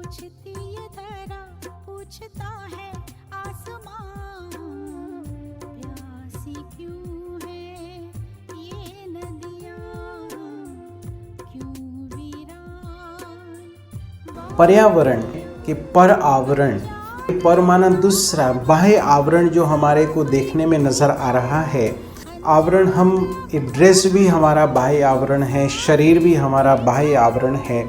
पूछती ये धरा, पूछता है आसमां, प्यासी क्यों है ये नदियाँ, क्यों वीरान। पर्यावरण के पर आवरण, पर माना दूसरा बाह्य आवरण जो हमारे को देखने में नज़र आ रहा है। आवरण हम ड्रेस भी हमारा बाह्य आवरण है, शरीर भी हमारा बाह्य आवरण है।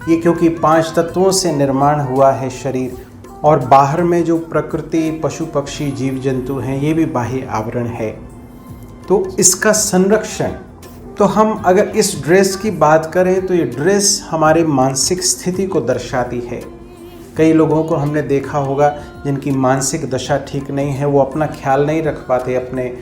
ये क्योंकि 5 तत्वों से निर्माण हुआ है शरीर, और बाहर में जो प्रकृति पशु पक्षी जीव जंतु हैं ये भी बाह्य आवरण है। तो इसका संरक्षण, तो हम अगर इस ड्रेस की बात करें तो ये ड्रेस हमारे मानसिक स्थिति को दर्शाती है। कई लोगों को हमने देखा होगा जिनकी मानसिक दशा ठीक नहीं है, वो अपना ख्याल नहीं रख पाते, अपने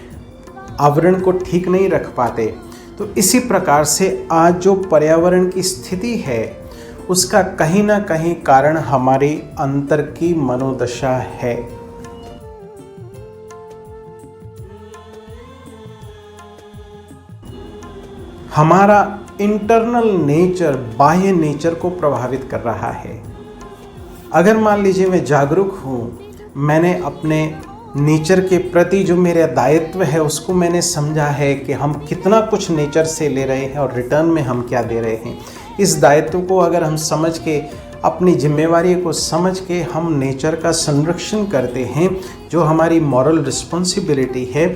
आवरण को ठीक नहीं रख पाते। तो इसी प्रकार से आज जो पर्यावरण की स्थिति है उसका कहीं ना कहीं कारण हमारी अंतर की मनोदशा है। हमारा इंटरनल नेचर बाह्य नेचर को प्रभावित कर रहा है। अगर मान लीजिए मैं जागरूक हूँ, मैंने अपने नेचर के प्रति जो मेरा दायित्व है उसको मैंने समझा है कि हम कितना कुछ नेचर से ले रहे हैं और रिटर्न में हम क्या दे रहे हैं। इस दायित्व को अगर हम समझ के, अपनी जिम्मेवारी को समझ के हम नेचर का संरक्षण करते हैं, जो हमारी मॉरल रिस्पॉन्सिबिलिटी है,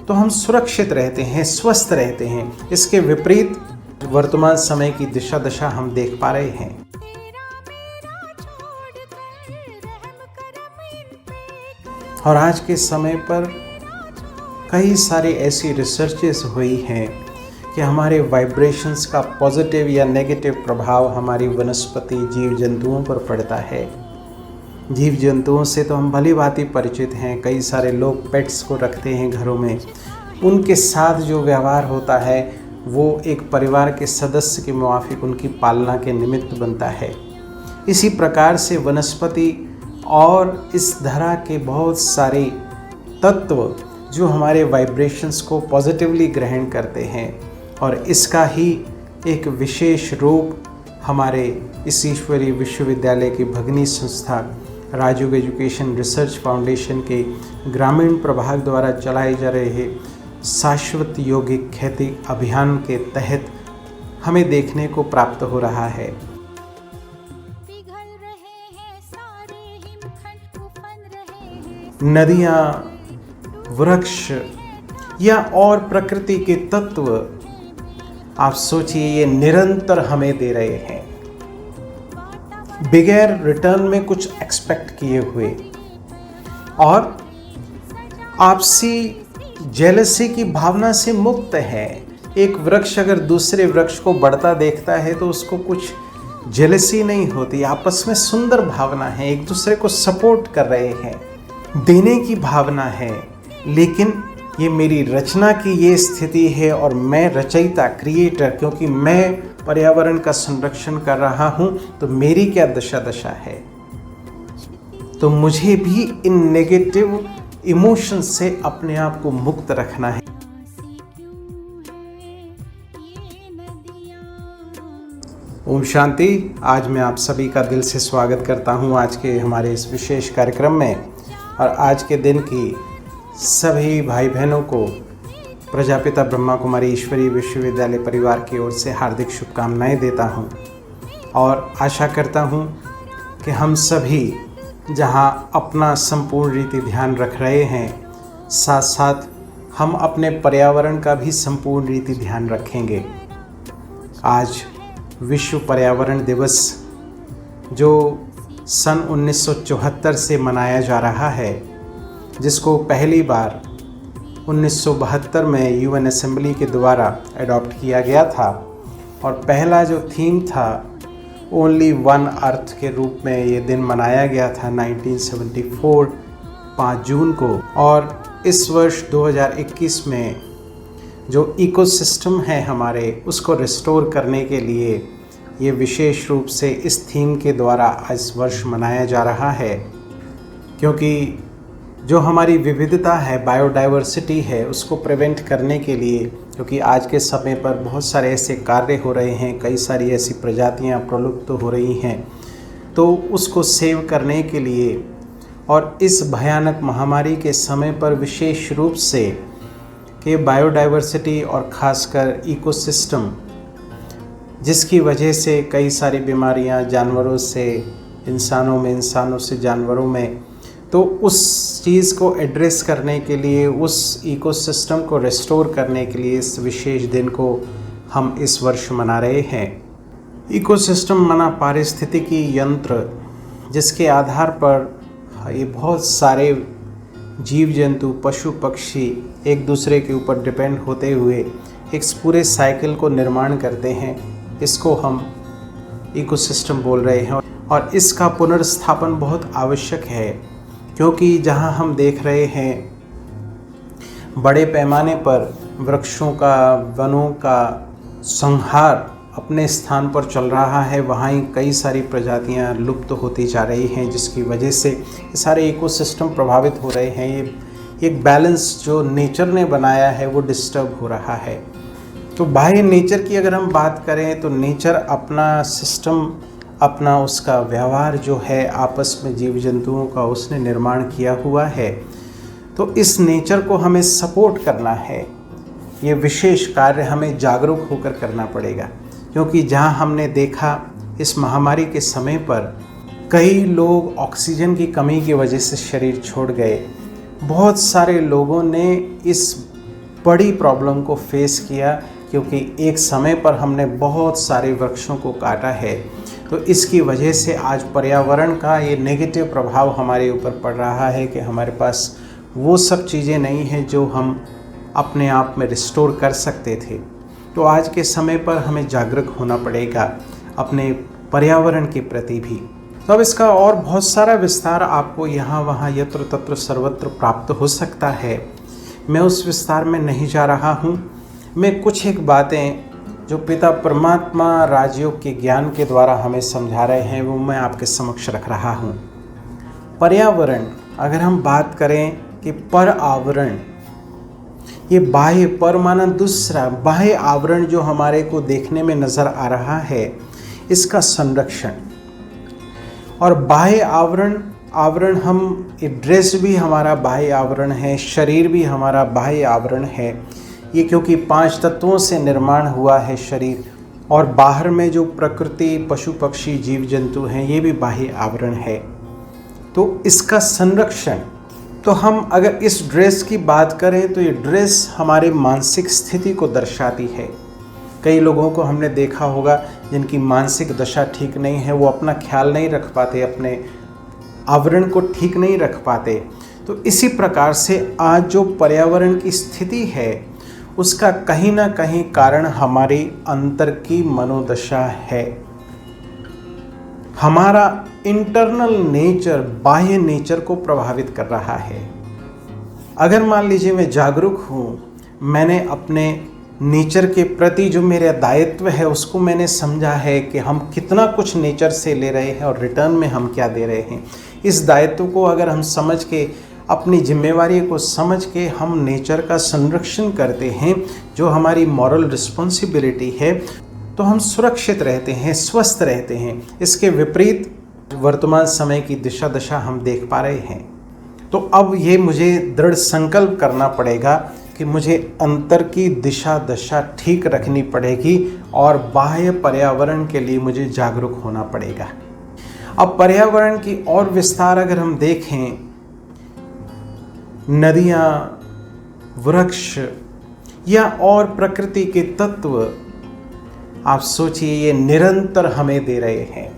तो हम सुरक्षित रहते हैं, स्वस्थ रहते हैं। इसके विपरीत वर्तमान समय की दिशा दशा हम देख पा रहे हैं। और आज के समय पर कई सारी ऐसी रिसर्चेस हुई हैं कि हमारे वाइब्रेशंस का पॉजिटिव या नेगेटिव प्रभाव हमारी वनस्पति जीव जंतुओं पर पड़ता है। जीव जंतुओं से तो हम भली भांति परिचित हैं, कई सारे लोग पेट्स को रखते हैं घरों में। उनके साथ जो व्यवहार होता है वो एक परिवार के सदस्य के मुवाफिक उनकी पालना के निमित्त बनता है। इसी प्रकार से वनस्पति और इस धरा के बहुत सारे तत्व जो हमारे वाइब्रेशंस को पॉजिटिवली ग्रहण करते हैं, और इसका ही एक विशेष रूप हमारे इस ईश्वरीय विश्वविद्यालय की भगिनी संस्था राजयोग एजुकेशन रिसर्च फाउंडेशन के ग्रामीण प्रभाग द्वारा चलाए जा रहे शाश्वत यौगिक खेती अभियान के तहत हमें देखने को प्राप्त हो रहा है। नदियाँ, वृक्ष या और प्रकृति के तत्व, आप सोचिए ये निरंतर हमें दे रहे हैं बगैर रिटर्न में कुछ एक्सपेक्ट किए हुए। और आपसी जेलसी की भावना से मुक्त है। एक वृक्ष अगर दूसरे वृक्ष को बढ़ता देखता है तो उसको कुछ जेलसी नहीं होती, आपस में सुंदर भावना है, एक दूसरे को सपोर्ट कर रहे हैं, देने की भावना है। लेकिन ये मेरी रचना की ये स्थिति है और मैं रचयिता, क्रिएटर, क्योंकि मैं पर्यावरण का संरक्षण कर रहा हूँ, तो मेरी क्या दशा है। तो मुझे भी इन नेगेटिव इमोशन से अपने आप को मुक्त रखना है। ओम शांति। आज मैं आप सभी का दिल से स्वागत करता हूँ आज के हमारे इस विशेष कार्यक्रम में। और आज के दिन की सभी भाई बहनों को प्रजापिता ब्रह्मा कुमारी ईश्वरीय विश्वविद्यालय परिवार की ओर से हार्दिक शुभकामनाएं देता हूं, और आशा करता हूं कि हम सभी जहां अपना संपूर्ण रीति ध्यान रख रहे हैं, साथ साथ हम अपने पर्यावरण का भी संपूर्ण रीति ध्यान रखेंगे। आज विश्व पर्यावरण दिवस जो सन 1974 से मनाया जा रहा है, जिसको पहली बार 1972 में यूएन असेंबली के द्वारा अडॉप्ट किया गया था, और पहला जो थीम था ओनली वन अर्थ के रूप में ये दिन मनाया गया था 1974 5 जून को। और इस वर्ष 2021 में जो इकोसिस्टम है हमारे, उसको रिस्टोर करने के लिए ये विशेष रूप से इस थीम के द्वारा इस वर्ष मनाया जा रहा है। क्योंकि जो हमारी विविधता है, बायोडाइवर्सिटी है, उसको प्रिवेंट करने के लिए, क्योंकि आज के समय पर बहुत सारे ऐसे कार्य हो रहे हैं, कई सारी ऐसी प्रजातियां प्रलुप्त हो रही हैं, तो उसको सेव करने के लिए और इस भयानक महामारी के समय पर विशेष रूप से कि बायोडाइवर्सिटी और ख़ासकर इकोसिस्टम, जिसकी वजह से कई सारी बीमारियां जानवरों से इंसानों में, इंसानों से जानवरों में, तो उस चीज़ को एड्रेस करने के लिए, उस इकोसिस्टम को रिस्टोर करने के लिए इस विशेष दिन को हम इस वर्ष मना रहे हैं। इकोसिस्टम माना पारिस्थितिकी यंत्र, जिसके आधार पर ये बहुत सारे जीव जंतु, पशु पक्षी एक दूसरे के ऊपर डिपेंड होते हुए एक पूरे साइकिल को निर्माण करते हैं। इसको हम इकोसिस्टम बोल रहे हैं और इसका पुनर्स्थापन बहुत आवश्यक है, क्योंकि जहां हम देख रहे हैं बड़े पैमाने पर वृक्षों का, वनों का संहार अपने स्थान पर चल रहा है, वहाँ ही कई सारी प्रजातियाँ लुप्त होती जा रही हैं, जिसकी वजह से ये सारे इकोसिस्टम प्रभावित हो रहे हैं। ये एक बैलेंस जो नेचर ने बनाया है वो डिस्टर्ब हो रहा है। तो बाह्य नेचर की अगर हम बात करें तो नेचर अपना सिस्टम, अपना उसका व्यवहार जो है आपस में जीव जंतुओं का उसने निर्माण किया हुआ है। तो इस नेचर को हमें सपोर्ट करना है। ये विशेष कार्य हमें जागरूक होकर करना पड़ेगा, क्योंकि जहां हमने देखा इस महामारी के समय पर कई लोग ऑक्सीजन की कमी की वजह से शरीर छोड़ गए। बहुत सारे लोगों ने इस बड़ी प्रॉब्लम को फेस किया, क्योंकि एक समय पर हमने बहुत सारे वृक्षों को काटा है। तो इसकी वजह से आज पर्यावरण का ये नेगेटिव प्रभाव हमारे ऊपर पड़ रहा है कि हमारे पास वो सब चीज़ें नहीं हैं जो हम अपने आप में रिस्टोर कर सकते थे। तो आज के समय पर हमें जागरूक होना पड़ेगा अपने पर्यावरण के प्रति भी। तो अब इसका और बहुत सारा विस्तार आपको यहाँ वहाँ यत्र तत्र सर्वत्र प्राप्त हो सकता है। मैं उस विस्तार में नहीं जा रहा हूँ। मैं कुछ एक बातें जो पिता परमात्मा राजयोग के ज्ञान के द्वारा हमें समझा रहे हैं वो मैं आपके समक्ष रख रहा हूँ। पर्यावरण, अगर हम बात करें कि पर आवरण, ये बाह्य, पर माना दूसरा, बाह्य आवरण जो हमारे को देखने में नज़र आ रहा है, इसका संरक्षण। और बाह्य आवरण हम, ड्रेस भी हमारा बाह्य आवरण है, शरीर भी हमारा बाह्य आवरण है। ये क्योंकि 5 तत्वों से निर्माण हुआ है शरीर, और बाहर में जो प्रकृति, पशु पक्षी, जीव जंतु हैं, ये भी बाह्य आवरण है। तो इसका संरक्षण, तो हम अगर इस ड्रेस की बात करें तो ये ड्रेस हमारे मानसिक स्थिति को दर्शाती है। कई लोगों को हमने देखा होगा जिनकी मानसिक दशा ठीक नहीं है, वो अपना ख्याल नहीं रख पाते, अपने आवरण को ठीक नहीं रख पाते। तो इसी प्रकार से आज जो पर्यावरण की स्थिति है उसका कहीं ना कहीं कारण हमारी अंतर की मनोदशा है। हमारा इंटरनल नेचर बाह्य नेचर को प्रभावित कर रहा है। अगर मान लीजिए मैं जागरूक हूँ, मैंने अपने नेचर के प्रति जो मेरा दायित्व है उसको मैंने समझा है कि हम कितना कुछ नेचर से ले रहे हैं और रिटर्न में हम क्या दे रहे हैं। इस दायित्व को अगर हम समझ के, अपनी जिम्मेवारी को समझ के हम नेचर का संरक्षण करते हैं, जो हमारी मॉरल रिस्पॉन्सिबिलिटी है, तो हम सुरक्षित रहते हैं, स्वस्थ रहते हैं। इसके विपरीत वर्तमान समय की दिशा दशा हम देख पा रहे हैं। तो अब ये मुझे दृढ़ संकल्प करना पड़ेगा कि मुझे अंतर की दिशा दशा ठीक रखनी पड़ेगी और बाह्य पर्यावरण के लिए मुझे जागरूक होना पड़ेगा। अब पर्यावरण की और विस्तार अगर हम देखें, नदियाँ, वृक्ष या और प्रकृति के तत्व, आप सोचिए ये निरंतर हमें दे रहे हैं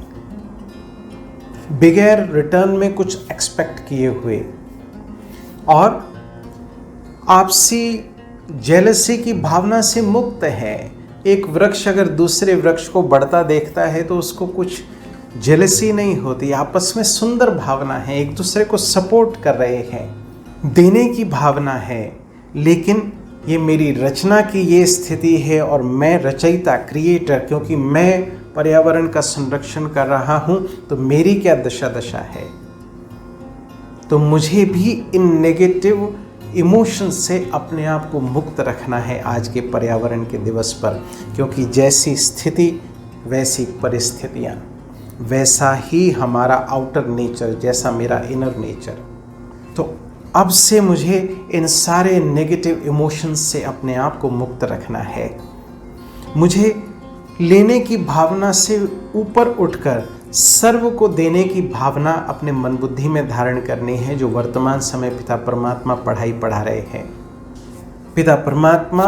बगैर रिटर्न में कुछ एक्सपेक्ट किए हुए। और आपसी जेलसी की भावना से मुक्त है। एक वृक्ष अगर दूसरे वृक्ष को बढ़ता देखता है तो उसको कुछ जेलसी नहीं होती, आपस में सुंदर भावना है, एक दूसरे को सपोर्ट कर रहे हैं, देने की भावना है। लेकिन ये मेरी रचना की ये स्थिति है और मैं रचयिता, क्रिएटर, क्योंकि मैं पर्यावरण का संरक्षण कर रहा हूँ, तो मेरी क्या दशा है। तो मुझे भी इन नेगेटिव इमोशन से अपने आप को मुक्त रखना है आज के पर्यावरण के दिवस पर, क्योंकि जैसी स्थिति वैसी परिस्थितियाँ। वैसा ही हमारा आउटर नेचर, जैसा मेरा इनर नेचर। तो अब से मुझे इन सारे नेगेटिव इमोशंस से अपने आप को मुक्त रखना है। मुझे लेने की भावना से ऊपर उठकर सर्व को देने की भावना अपने मन बुद्धि में धारण करनी है, जो वर्तमान समय पिता परमात्मा पढ़ा रहे हैं। पिता परमात्मा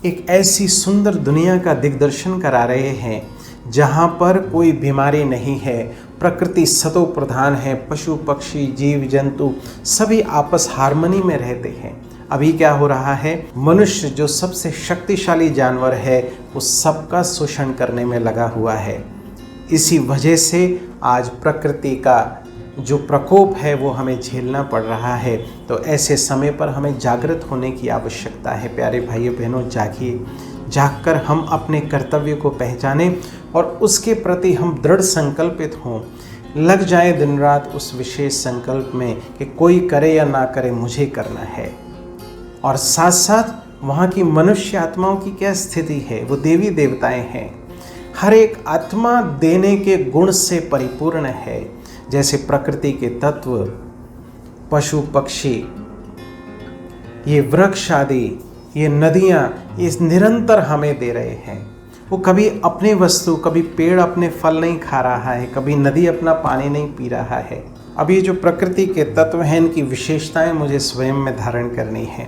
एक ऐसी सुंदर दुनिया का दिग्दर्शन करा रहे हैं जहाँ पर कोई बीमारी नहीं है, प्रकृति सतो प्रधान है, पशु पक्षी जीव जंतु सभी आपस हार्मनी में रहते हैं। अभी क्या हो रहा है, मनुष्य जो सबसे शक्तिशाली जानवर है वो सबका शोषण करने में लगा हुआ है। इसी वजह से आज प्रकृति का जो प्रकोप है वो हमें झेलना पड़ रहा है। तो ऐसे समय पर हमें जागृत होने की आवश्यकता है। प्यारे भाइयों बहनों, जागिए, जागकर हम अपने कर्तव्य को पहचानें और उसके प्रति हम दृढ़ संकल्पित हों। लग जाए दिन रात उस विशेष संकल्प में कि कोई करे या ना करे, मुझे करना है। और साथ साथ वहाँ की मनुष्य आत्माओं की क्या स्थिति है, वो देवी देवताएं हैं। हर एक आत्मा देने के गुण से परिपूर्ण है। जैसे प्रकृति के तत्व, पशु पक्षी, ये वृक्ष आदि, ये नदियाँ, ये निरंतर हमें दे रहे हैं। वो कभी अपने वस्तु, कभी पेड़ अपने फल नहीं खा रहा है, कभी नदी अपना पानी नहीं पी रहा है। अब ये जो प्रकृति के तत्व हैं, इनकी विशेषताएं मुझे स्वयं में धारण करनी है।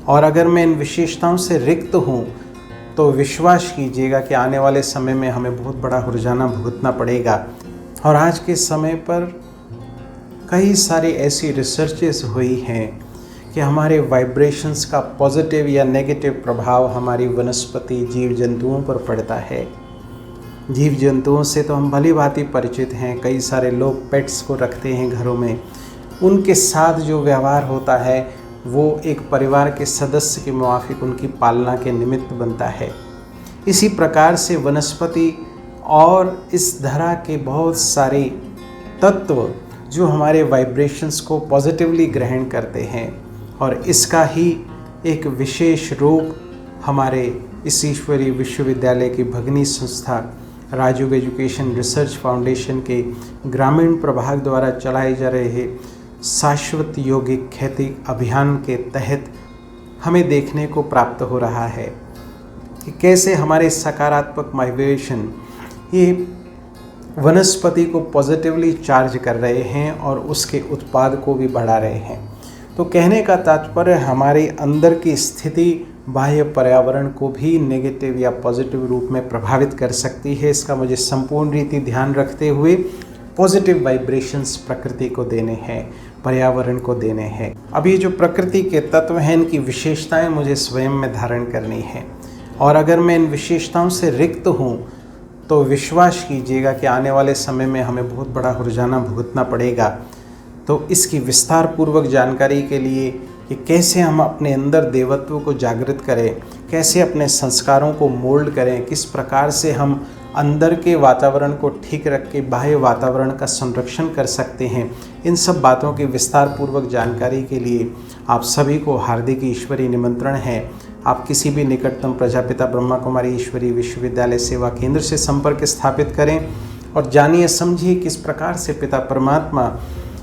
और अगर मैं इन विशेषताओं से रिक्त हूँ तो विश्वास कीजिएगा कि आने वाले समय में हमें बहुत बड़ा हुर्जाना भुगतना पड़ेगा। और आज के समय पर कई सारी ऐसी रिसर्चेस हुई हैं कि हमारे वाइब्रेशंस का पॉजिटिव या नेगेटिव प्रभाव हमारी वनस्पति जीव जंतुओं पर पड़ता है। जीव जंतुओं से तो हम भली भांति परिचित हैं। कई सारे लोग पेट्स को रखते हैं घरों में। उनके साथ जो व्यवहार होता है वो एक परिवार के सदस्य के मुवाफिक उनकी पालना के निमित्त बनता है। इसी प्रकार से वनस्पति और इस धरा के बहुत सारे तत्व जो हमारे वाइब्रेशंस को पॉजिटिवली ग्रहण करते हैं, और इसका ही एक विशेष रूप हमारे इस ईश्वरीय विश्वविद्यालय की भगिनी संस्था राजयोग एजुकेशन रिसर्च फाउंडेशन के ग्रामीण प्रभाग द्वारा चलाए जा रहे शाश्वत यौगिक खेती अभियान के तहत हमें देखने को प्राप्त हो रहा है कि कैसे हमारे सकारात्मक वाइब्रेशन ये वनस्पति को पॉजिटिवली चार्ज कर रहे हैं और उसके उत्पाद को भी बढ़ा रहे हैं। तो कहने का तात्पर्य हमारे अंदर की स्थिति बाह्य पर्यावरण को भी नेगेटिव या पॉजिटिव रूप में प्रभावित कर सकती है। इसका मुझे संपूर्ण रीति ध्यान रखते हुए पॉजिटिव वाइब्रेशंस प्रकृति को देने हैं, पर्यावरण को देने हैं। अब ये जो प्रकृति के तत्व हैं, इनकी विशेषताएं मुझे स्वयं में धारण करनी है। और अगर मैं इन विशेषताओं से रिक्त हूँ तो विश्वास कीजिएगा कि आने वाले समय में हमें बहुत बड़ा हुर्जाना भुगतना पड़ेगा। तो इसकी विस्तार पूर्वक जानकारी के लिए कि कैसे हम अपने अंदर देवत्व को जागृत करें, कैसे अपने संस्कारों को मोल्ड करें, किस प्रकार से हम अंदर के वातावरण को ठीक रख के बाह्य वातावरण का संरक्षण कर सकते हैं, इन सब बातों की विस्तार पूर्वक जानकारी के लिए आप सभी को हार्दिक ईश्वरीय निमंत्रण है। आप किसी भी निकटतम प्रजापिता ब्रह्मा कुमारी ईश्वरीय विश्वविद्यालय सेवा केंद्र से संपर्क स्थापित करें और जानिए समझिए किस प्रकार से पिता परमात्मा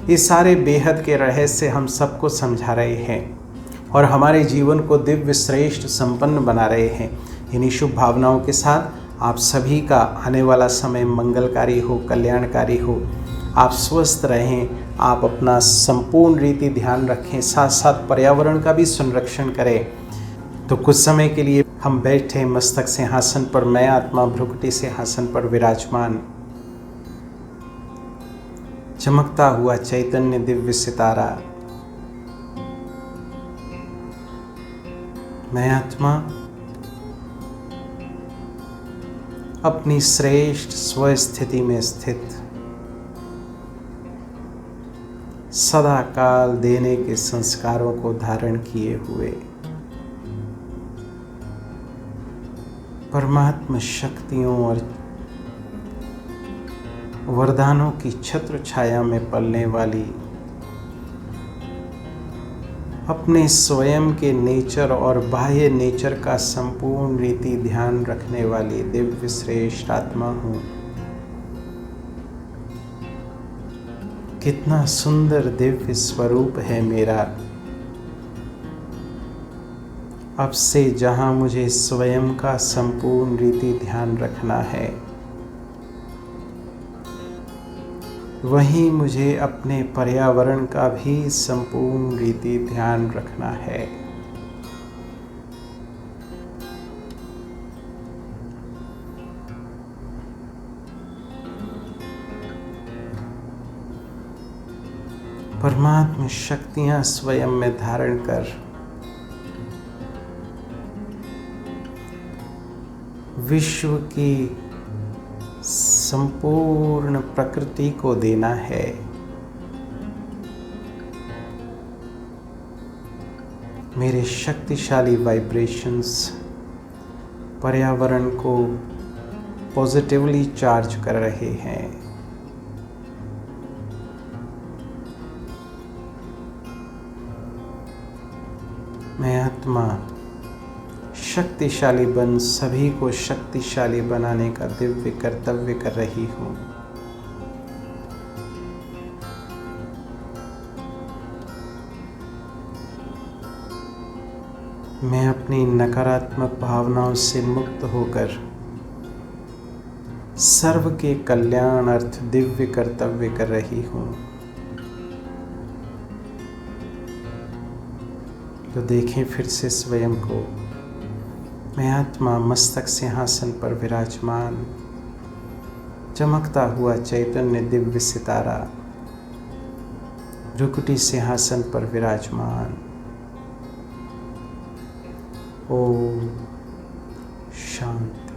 ये सारे बेहद के रहस्य हम सबको समझा रहे हैं और हमारे जीवन को दिव्य श्रेष्ठ संपन्न बना रहे हैं। इन्हीं शुभ भावनाओं के साथ आप सभी का आने वाला समय मंगलकारी हो, कल्याणकारी हो। आप स्वस्थ रहें, आप अपना संपूर्ण रीति ध्यान रखें, साथ साथ पर्यावरण का भी संरक्षण करें। तो कुछ समय के लिए हम बैठे मस्तक सिंहासन पर, मैं आत्मा भ्रुकुटी सिंहासन पर विराजमान, चमकता हुआ चैतन्य दिव्य सितारा, मैं आत्मा अपनी श्रेष्ठ स्वस्थिति में स्थित, सदा काल देने के संस्कारों को धारण किए हुए परमात्मा शक्तियों और वरदानों की छत्र छाया में पलने वाली, अपने स्वयं के नेचर और बाह्य नेचर का संपूर्ण रीति ध्यान रखने वाली दिव्य श्रेष्ठ आत्मा हूँ। कितना सुंदर दिव्य स्वरूप है मेरा। अब से जहाँ मुझे स्वयं का संपूर्ण रीति ध्यान रखना है, वहीं मुझे अपने पर्यावरण का भी संपूर्ण रीति ध्यान रखना है। परमात्मा शक्तियां स्वयं में धारण कर विश्व की संपूर्ण प्रकृति को देना है। मेरे शक्तिशाली वाइब्रेशंस पर्यावरण को पॉजिटिवली चार्ज कर रहे हैं। मैं आत्मा शक्तिशाली बन सभी को शक्तिशाली बनाने का दिव्य कर्तव्य कर रही हूँ। मैं अपनी नकारात्मक भावनाओं से मुक्त होकर सर्व के कल्याण अर्थ दिव्य कर्तव्य कर रही हूँ। तो देखें फिर से स्वयं को। मैं आत्मा मस्तक सिंहासन पर विराजमान, चमकता हुआ चैतन्य दिव्य सितारा भ्रुकुटी सिंहासन पर विराजमान। ओम शांति।